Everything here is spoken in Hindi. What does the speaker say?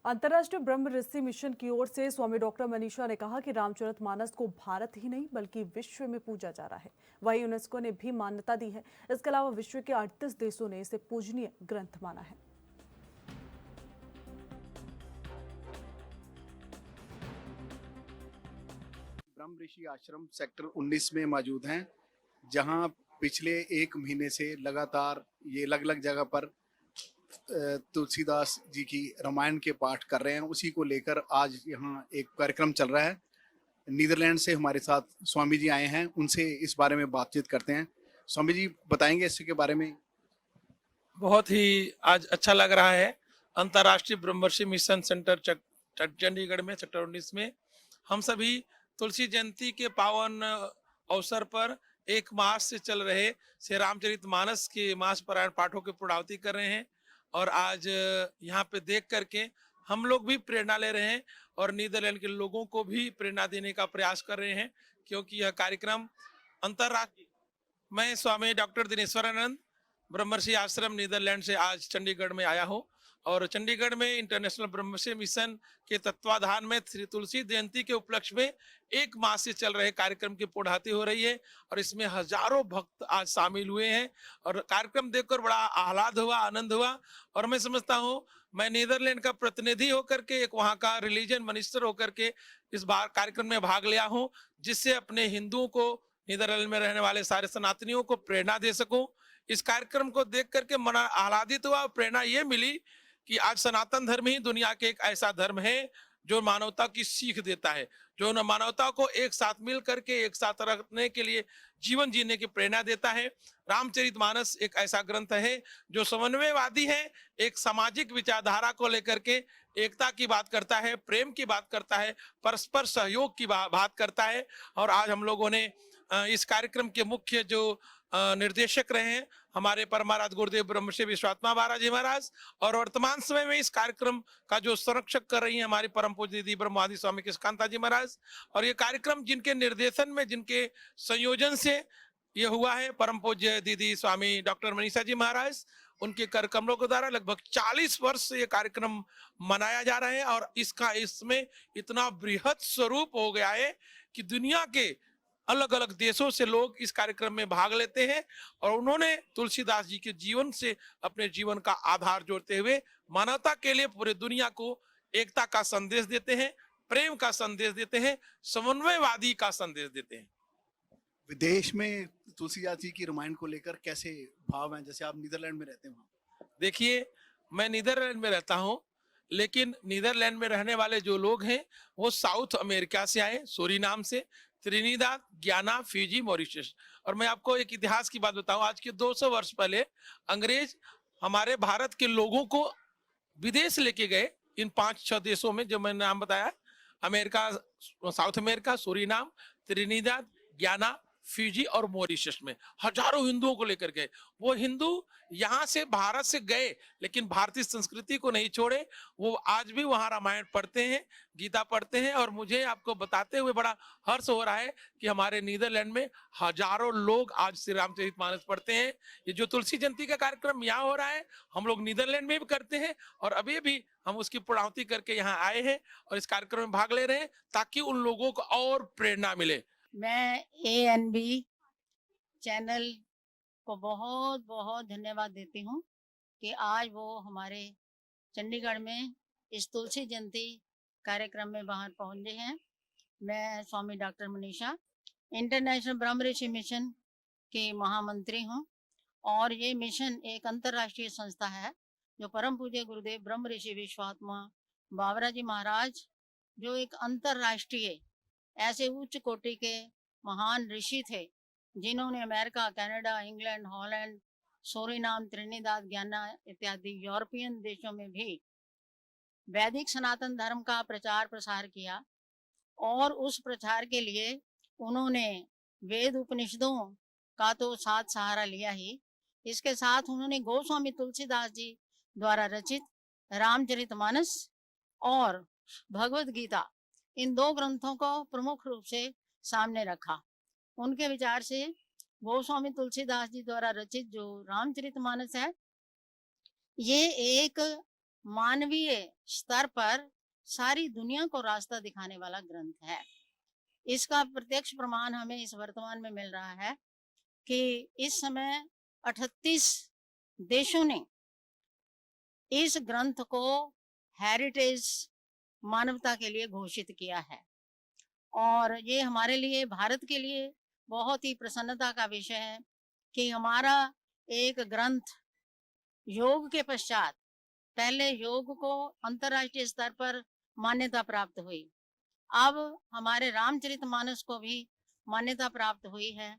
अंतर्राष्ट्रीय ब्रह्म ऋषि मिशन की ओर से स्वामी डॉक्टर मनीषा ने कहा कि रामचरितमानस को भारत ही नहीं बल्कि विश्व में पूजा जा रहा है। वहीं यूनेस्को ने भी मान्यता दी है। इसके अलावा विश्व के 38 देशों ने इसे पूजनीय ग्रंथ माना है। ब्रह्म ऋषि आश्रम सेक्टर 19 में मौजूद हैं, जहां पिछले एक महीने से लगातार ये अलग अलग जगह पर तुलसीदास जी की रामायण के पाठ कर रहे हैं। उसी को लेकर आज यहाँ एक कार्यक्रम चल रहा है। नीदरलैंड से हमारे साथ स्वामी जी आए हैं, उनसे इस बारे में बातचीत करते हैं। स्वामी जी बताएंगे इसके बारे में। बहुत ही आज अच्छा लग रहा है। अंतर्राष्ट्रीय ब्रह्मर्षि मिशन सेंटर चंडीगढ़ में सेक्टर 19 में हम सभी तुलसी जयंती के पावन अवसर पर एक मास से चल रहे श्री रामचरितमानस के मास पारायण पाठों की पूर्णाहुति कर रहे हैं। और आज यहाँ पे देख करके हम लोग भी प्रेरणा ले रहे हैं और नीदरलैंड के लोगों को भी प्रेरणा देने का प्रयास कर रहे हैं, क्योंकि यह कार्यक्रम अंतर्राष्ट्रीय। मैं स्वामी डॉक्टर दिनेश्वरानंद ब्रह्मर्षि आश्रम नीदरलैंड से आज चंडीगढ़ में आया हूँ और चंडीगढ़ में इंटरनेशनल ब्रह्मर्षि मिशन के तत्वाधान में श्री तुलसी जयंती के उपलक्ष्य में एक मास से चल रहे कार्यक्रम की पूर्णाहुति हो रही है और इसमें हजारों भक्त आज शामिल हुए हैं और कार्यक्रम देखकर बड़ा आह्लाद हुआ, आनंद हुआ। और मैं समझता हूँ मैं नीदरलैंड का प्रतिनिधि होकर के, एक वहाँ का रिलीजन मिनिस्टर होकर के इस बार कार्यक्रम में भाग लिया हूँ, जिससे अपने हिंदुओं को, नीदरलैंड में रहने वाले सारे सनातनियों को प्रेरणा दे सकूं। इस कार्यक्रम को देख करके मन आह्लादित हुआ। प्रेरणा ये मिली कि आज सनातन धर्म ही दुनिया के एक ऐसा धर्म है जो मानवता की सीख देता है, जो मानवता को एक साथ मिल करके एक साथ रखने के लिए जीवन जीने की प्रेरणा देता है। रामचरितमानस एक ऐसा ग्रंथ है जो समन्वयवादी है, एक सामाजिक विचारधारा को लेकर के एकता की बात करता है, प्रेम की बात करता है, परस्पर सहयोग की बात करता है। और आज हम लोगों ने इस कार्यक्रम के मुख्य जो निर्देशक रहे हैं हमारे परमाराध्य गुरुदेव ब्रह्मश्री विश्वात्मा बारा जी महाराज, और वर्तमान समय में इस कार्यक्रम का जो संरक्षक कर रही हैं हमारी परम पूज्य दीदी ब्रह्मादि स्वामी कृष्णकांता जी महाराज। और ये कार्यक्रम जिनके निर्देशन में, जिनके संयोजन से ये हुआ है, परम पूज्य दीदी स्वामी डॉक्टर मनीषा जी महाराज, उनके कर कमलों के द्वारा लगभग 40 वर्ष से ये कार्यक्रम मनाया जा रहा है। और इसमें इतना बृहद स्वरूप हो गया है कि दुनिया के अलग अलग देशों से लोग इस कार्यक्रम में भाग लेते हैं और उन्होंने तुलसीदास जी के जीवन से अपने जीवन का आधार जोड़ते हुए मानवता के लिए पूरे दुनिया को एकता का संदेश देते हैं, प्रेम का संदेश देते हैं, समन्वयवादी का संदेश देते हैं। विदेश में तुलसीदास जी की रामायण को लेकर कैसे भाव हैं, जैसे आप नीदरलैंड में रहते हैं? देखिए, मैं नीदरलैंड में रहता हूँ, लेकिन नीदरलैंड में रहने वाले जो लोग हैं वो साउथ अमेरिका से आए, सूरीनाम से, त्रिनिदाद, ग्याना, फिजी, मॉरिशस। और मैं आपको एक इतिहास की बात बताऊं, आज के 200 वर्ष पहले अंग्रेज हमारे भारत के लोगों को विदेश लेके गए, इन 5-6 देशों में जो मैंने नाम बताया, America, South America, Suriname, Trinidad, Guyana, Fiji और मॉरिशस में हजारों हिंदुओं को लेकर गए। वो हिंदू यहाँ से भारत से गए लेकिन भारतीय संस्कृति को नहीं छोड़े। वो आज भी वहाँ रामायण पढ़ते हैं, गीता पढ़ते हैं। और मुझे आपको बताते हुए बड़ा हर्ष हो रहा है कि हमारे नीदरलैंड में हजारों लोग आज श्री रामचरितमानस पढ़ते हैं। ये जो तुलसी जयंती का कार्यक्रम यहाँ हो रहा है, हम लोग नीदरलैंड में भी करते हैं और अभी भी हम उसकी पूर्णाहुति करके यहाँ आए हैं और इस कार्यक्रम में भाग ले रहे हैं ताकि उन लोगों को और प्रेरणा मिले। मैं ANB चैनल को बहुत बहुत धन्यवाद देती हूँ कि आज वो हमारे चंडीगढ़ में इस तुलसी जयंती कार्यक्रम में बाहर पहुँचे हैं। मैं स्वामी डॉक्टर मनीषा इंटरनेशनल ब्रह्म ऋषि मिशन की महामंत्री हूँ और ये मिशन एक अंतर्राष्ट्रीय संस्था है जो परम पूज्य गुरुदेव ब्रह्म ऋषि विश्वात्मा बाबरा जी महाराज, जो एक अंतर्राष्ट्रीय ऐसे उच्च कोटि के महान ऋषि थे जिन्होंने America, Canada, England, Holland, Suriname, Trinidad, Guyana इत्यादि यूरोपियन देशों में भी वैदिक सनातन धर्म का प्रचार प्रसार किया। और उस प्रचार के लिए उन्होंने वेद उपनिषदों का तो साथ सहारा लिया ही, इसके साथ उन्होंने गोस्वामी तुलसीदास जी द्वारा रचित रामचरितमानस और भगवत गीता, इन 2 ग्रंथों को प्रमुख रूप से सामने रखा। उनके विचार से गोस्वामी तुलसीदास जी द्वारा रचित जो रामचरितमानस है, ये एक मानवीय स्तर पर सारी दुनिया को रास्ता दिखाने वाला ग्रंथ है। इसका प्रत्यक्ष प्रमाण हमें इस वर्तमान में मिल रहा है कि इस समय 38 देशों ने इस ग्रंथ को हेरिटेज मानवता के लिए घोषित किया है और ये हमारे लिए, भारत के लिए बहुत ही प्रसन्नता का विषय है कि हमारा एक ग्रंथ योग के पश्चात, पहले योग को अंतर्राष्ट्रीय स्तर पर मान्यता प्राप्त हुई, अब हमारे रामचरितमानस को भी मान्यता प्राप्त हुई है